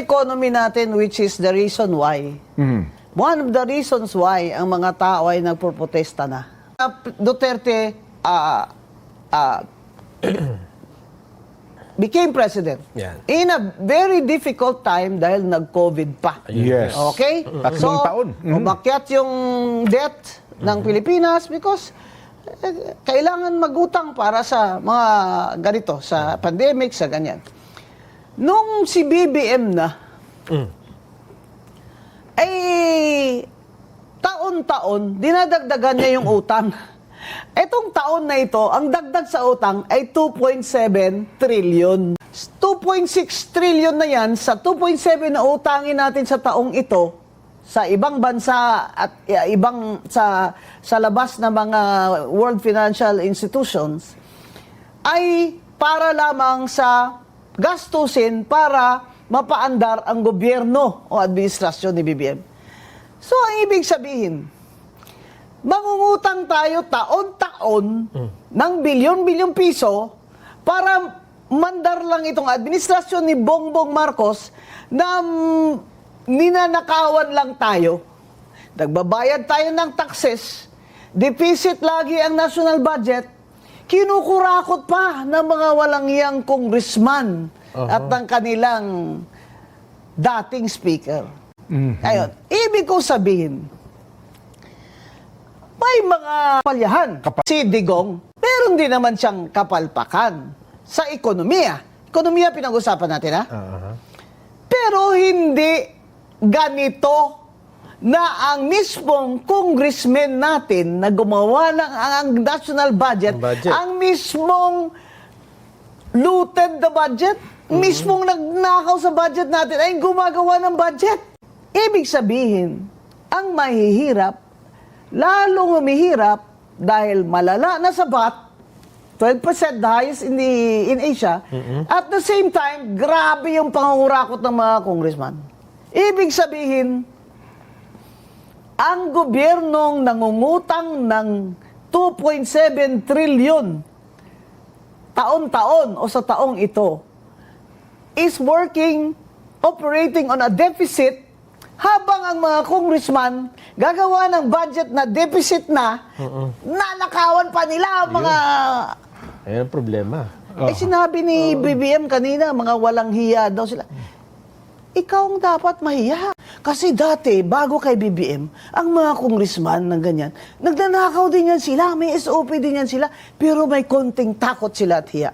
economy natin, which is the reason why. One of the reasons why ang mga tao ay nagproprotesta na. Duterte became president in a very difficult time dahil nag-COVID pa. Yes. Okay? Tatlong taon. Umakyat yung debt ng Pilipinas because kailangan magutang para sa mga ganito, sa pandemic, sa ganyan. Nung si BBM na, ay taon-taon, dinadagdagan niya yung utang. Etong taon na ito, ang dagdag sa utang ay 2.7 trillion. 2.6 trillion na yan, sa 2.7 na utangin natin sa taong ito, sa ibang bansa at ibang sa labas ng mga world financial institutions, ay para lamang sa gastusin para mapaandar ang gobyerno o administrasyon ni BBM. So, ang ibig sabihin, mangungutang tayo taon-taon ng bilyon-bilyong piso para mandar lang itong administrasyon ni Bongbong Marcos na ninanakawan lang tayo. Nagbabayad tayo ng taxes, deficit lagi ang national budget, kinukurakot pa ng mga walang iyang congressman at ng kanilang dating speaker. Ayun, ibig ko sabihin, may mga palyahan. Si Digong, meron din naman siyang kapalpakan sa ekonomiya. Ekonomiya pinag-usapan natin, ha? Pero hindi ganito na ang mismong congressman natin na gumawa ng ang national budget, ang mismong looted the budget, mismong nagnakaw sa budget natin ay gumagawa ng budget. Ibig sabihin, ang mahihirap, lalong humihirap dahil malala na sa VAT, 12% the highest in Asia, at the same time, grabe yung pangungurakot ng mga congressman. Ibig sabihin, ang gobyernong nangungutang ng 2.7 trillion taon-taon o sa taong ito is operating on a deficit habang ang mga congressman gagawa ng budget na deficit na, nanakawan pa nila ang mga... Ayan ang problema. Sinabi ni BBM kanina, mga walang hiya daw sila. Ikaw ang dapat mahiya. Kasi dati, bago kay BBM, ang mga congressman ng ganyan, nagnanakaw din yan sila, may SOP din yan sila, pero may konting takot sila at hiya.